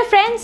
Hello friends,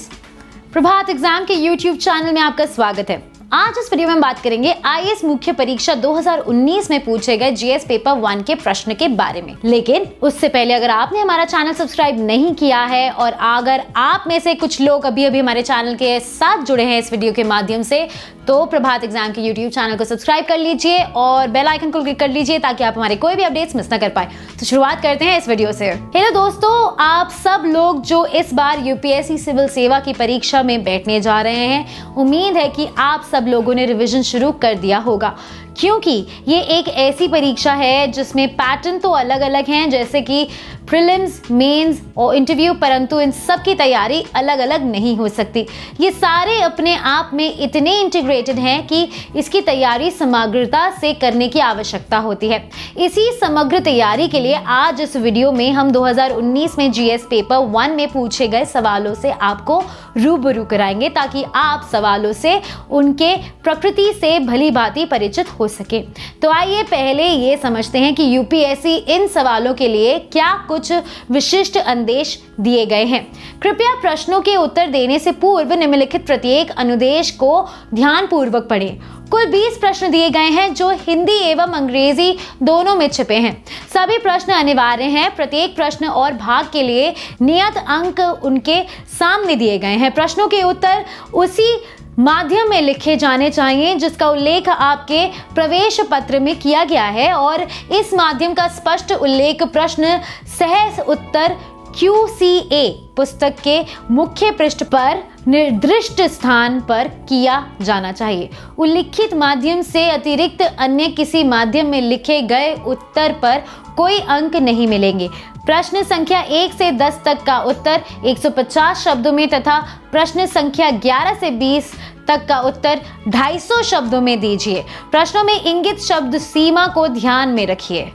प्रभात exam के YouTube channel में आपका स्वागत है। आज इस वीडियो में हम बात करेंगे IAS मुख्य परीक्षा 2019 में पूछे गए जीएस पेपर 1 के प्रश्न के बारे में। लेकिन उससे पहले अगर आपने हमारा चैनल सब्सक्राइब नहीं किया है और अगर आप में से कुछ लोग अभी हमारे चैनल के साथ जुड़े हैं इस वीडियो के माध्यम से, तो प्रभात एग्जाम के यूट्यूब चैनल को सब्सक्राइब कर लीजिए और बेल आइकन को क्लिक कर लीजिए ताकि आप हमारे कोई भी अपडेट्स मिस ना कर पाए। तो शुरुआत करते हैं इस वीडियो से। हेलो दोस्तों, आप सब लोग जो इस बार UPSC सिविल सेवा की परीक्षा में बैठने जा रहे हैं, उम्मीद है कि आप सब लोगों ने रिवीजन शुरू कर दिया होगा, क्योंकि ये एक ऐसी परीक्षा है जिसमें पैटर्न तो अलग अलग हैं, जैसे कि प्रीलिम्स, मेंस और इंटरव्यू, परंतु इन सब की तैयारी अलग अलग नहीं हो सकती। ये सारे अपने आप में इतने इंटीग्रेटेड हैं कि इसकी तैयारी समग्रता से करने की आवश्यकता होती है। इसी समग्र तैयारी के लिए आज इस वीडियो में हम 2019 में जीएस पेपर 1 में पूछे गए सवालों से आपको रूबरू कराएंगे, ताकि आप सवालों से उनके प्रकृति से भली भांति परिचित हो सके। तो आइए पहले ये समझते हैं कि UPSC इन सवालों के लिए क्या कुछ विशिष्ट आदेश दिए गए हैं। कृपया प्रश्नों के उत्तर देने से पूर्व निम्नलिखित प्रत्येक अनुदेश को ध्यानपूर्वक पढ़ें। कुल 20 प्रश्न दिए गए हैं जो हिंदी एवं अंग्रेजी दोनों में छिपे हैं। सभी प्रश्न अनिवार्य हैं। प्रत्येक प्रश्न और भाग के लिए नियत अंक उनके सामने दिए गए हैं। प्रश्नों के उत्तर उसी माध्यम में लिखे जाने चाहिए जिसका उल्लेख आपके प्रवेश पत्र में किया गया है, और इस माध्यम का स्पष्ट उल्लेख प्रश्न सहज उत्तर QCA पुस्तक के मुख्य पृष्ठ पर निर्दिष्ट स्थान पर किया जाना चाहिए। उल्लिखित माध्यम से अतिरिक्त अन्य किसी माध्यम में लिखे गए उत्तर पर कोई अंक नहीं मिलेंगे। प्रश्न संख्या 1 से 10 तक का उत्तर 150 शब्दों में तथा प्रश्न संख्या 11 से 20 तक का उत्तर 250 शब्दों में दीजिए। प्रश्नों में इंगित शब्द सीमा को ध्यान में रखिए।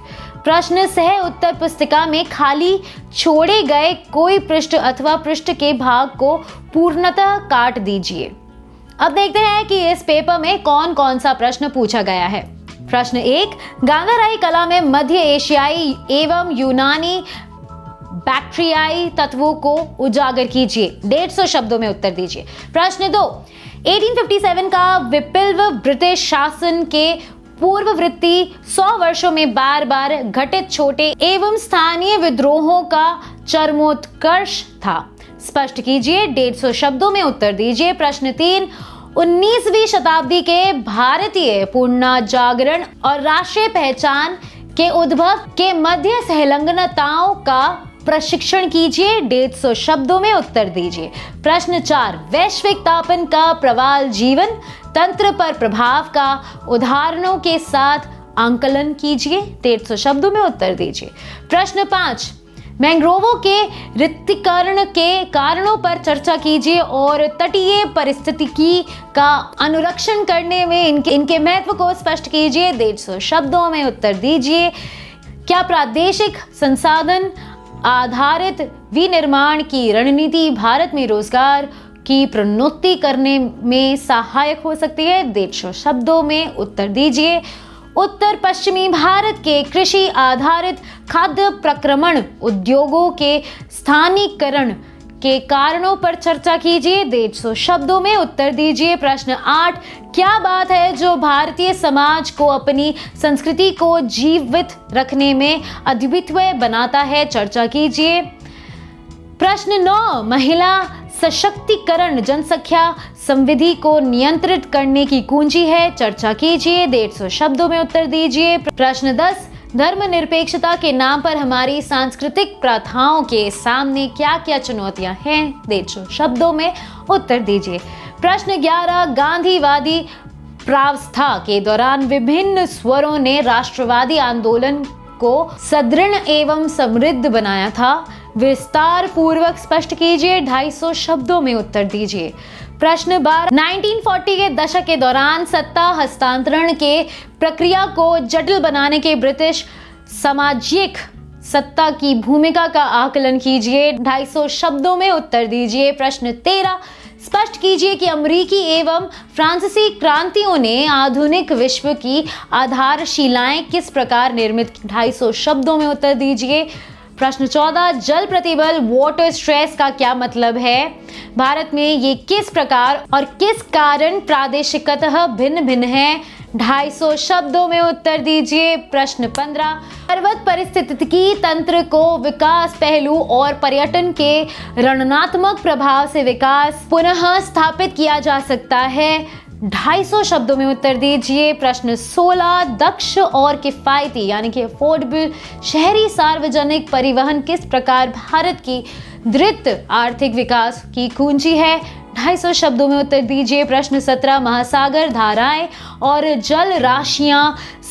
प्रश्न सह उत्तर पुस्तिका में खाली छोड़े गए कोई पृष्ठ अथवा पृष्ठ के भाग को पूर्णतः काट दीजिए। अब देखते हैं कि इस पेपर में कौन कौन सा प्रश्न पूछा गया है। प्रश्न 1, गांधाराई कला में मध्य एशियाई एवं यूनानी बैक्टीरियाई तत्वों को उजागर कीजिए। 150 शब्दों में उत्तर दीजिए। प्रश्न 2, 1857 का विप्लव ब्रिटिश शासन के पूर्ववर्ती 100 वर्षों में बार बार घटित छोटे एवं स्थानीय विद्रोहों का चरमोत्कर्ष था। स्पष्ट कीजिए। 150 शब्दों में उत्तर दीजिए। प्रश्न 3, 19वीं शताब्दी के भारतीय पुनर्जागरण और राष्ट्रीय पहचान के उद्भव के मध्य संलग्नताओं का प्रशिक्षण कीजिए। 150 शब्दों में उत्तर दीजिए। प्रश्न 4, वैश्विक तापन का प्रवाल जीवन तंत्र पर प्रभाव का उदाहरणों के साथ आंकलन कीजिए। 150 शब्दों में उत्तर दीजिए। प्रश्न 5, मैंग्रोवों के रिक्तीकरण के कारणों पर चर्चा कीजिए और तटीय पारिस्थितिकी का अनुरक्षण करने में इनके महत्व को स्पष्ट कीजिए। 150 शब्दों में उत्तर दीजिए। क्या प्रादेशिक संसाधन आधारित विनिर्माण की रणनीति भारत में रोजगार की प्रोन्नति करने में सहायक हो सकती है? 150 शब्दों में उत्तर दीजिए। उत्तर पश्चिमी भारत के कृषि आधारित खाद्य प्रक्रमण उद्योगों के स्थानीयकरण के कारणों पर चर्चा कीजिए। 150 शब्दों में उत्तर दीजिए। प्रश्न 8, क्या बात है जो भारतीय समाज को अपनी संस्कृति को जीवित रखने में अद्वितीय बनाता है? चर्चा कीजिए। प्रश्न 9, महिला सशक्तिकरण जनसंख्या समृद्धि को नियंत्रित करने की कुंजी है। चर्चा कीजिए। 150 शब्दों में उत्तर दीजिए। प्रश्न 10, धर्मनिरपेक्षता के नाम पर हमारी सांस्कृतिक प्रथाओं के सामने क्या क्या चुनौतियां हैं? 150 शब्दों में उत्तर दीजिए। प्रश्न 11, गांधीवादी प्रावस्था के दौरान विभिन्न स्वरों ने राष्ट्रवादी आंदोलन को सुदृढ़ एवं समृद्ध बनाया था। विस्तार पूर्वक स्पष्ट कीजिए। 250 शब्दों में उत्तर दीजिए। प्रश्न 12, 1940 के दशक के दौरान सत्ता हस्तांतरण के प्रक्रिया को जटिल बनाने के ब्रिटिश सामाजिक सत्ता की भूमिका का आकलन कीजिए। 250 शब्दों में उत्तर दीजिए। प्रश्न 13, स्पष्ट कीजिए कि अमेरिकी एवं फ्रांसीसी क्रांतियों ने आधुनिक विश्व की आधारशिलाएं किस प्रकार निर्मित। 250 शब्दों में उत्तर दीजिए। प्रश्न 14, जल प्रतिबल वाटर स्ट्रेस का क्या मतलब है? भारत में ये किस प्रकार और किस कारण प्रादेशिकतः भिन्न भिन्न है? 250 शब्दों में उत्तर दीजिए। प्रश्न 15, पर्वत पारिस्थितिकी तंत्र को विकास पहलू और पर्यटन के रणनात्मक प्रभाव से विकास पुनः स्थापित किया जा सकता है। 250 शब्दों में उत्तर दीजिए। प्रश्न 16, दक्ष और किफायती यानी कि अफोर्डेबल शहरी सार्वजनिक परिवहन किस प्रकार भारत की द्रुत आर्थिक विकास की कुंजी है? 250 शब्दों में उत्तर दीजिए। प्रश्न 17, महासागर, धाराएं और जल राशियां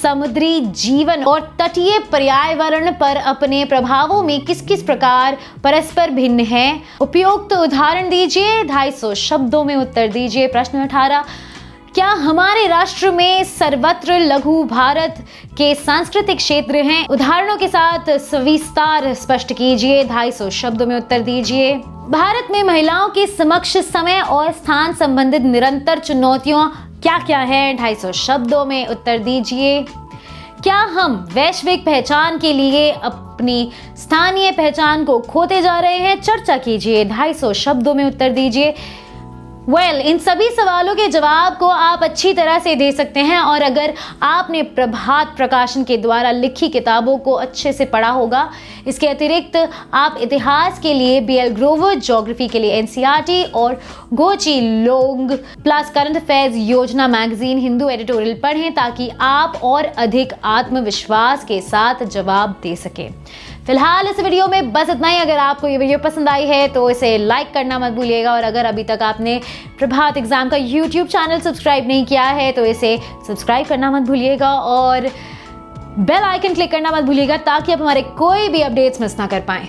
समुद्री जीवन और तटीय पर्यावरण पर अपने प्रभावों में किस किस प्रकार परस्पर भिन्न हैं? उपयुक्त उदाहरण दीजिए। 250 शब्दों में उत्तर दीजिए। प्रश्न 18, क्या हमारे राष्ट्र में सर्वत्र लघु भारत के सांस्कृतिक क्षेत्र हैं? उदाहरणों के साथ सविस्तार स्पष्ट कीजिए। 250 शब्दों में उत्तर दीजिए। भारत में महिलाओं के समक्ष समय और स्थान संबंधित निरंतर चुनौतियां क्या क्या हैं? 250 शब्दों में उत्तर दीजिए। क्या हम वैश्विक पहचान के लिए अपनी स्थानीय पहचान को खोते जा रहे हैं? चर्चा कीजिए। 250 शब्दों में उत्तर दीजिए। इन सभी सवालों के जवाब को आप अच्छी तरह से दे सकते हैं और अगर आपने प्रभात प्रकाशन के द्वारा लिखी किताबों को अच्छे से पढ़ा होगा। इसके अतिरिक्त आप इतिहास के लिए BL ग्रोवर, ज्योग्राफी के लिए NCERT और गोची लोंग प्लस करंट अफेयर्स योजना मैगजीन हिंदू एडिटोरियल पढ़ें ताकि आप और अधिक आत्मविश्वास के साथ जवाब दे सकें। फिलहाल इस वीडियो में बस इतना ही। अगर आपको ये वीडियो पसंद आई है तो इसे लाइक करना मत भूलिएगा और अगर अभी तक आपने प्रभात एग्जाम का YouTube चैनल सब्सक्राइब नहीं किया है तो इसे सब्सक्राइब करना मत भूलिएगा और बेल आइकन क्लिक करना मत भूलिएगा ताकि आप हमारे कोई भी अपडेट्स मिस ना कर पाएं।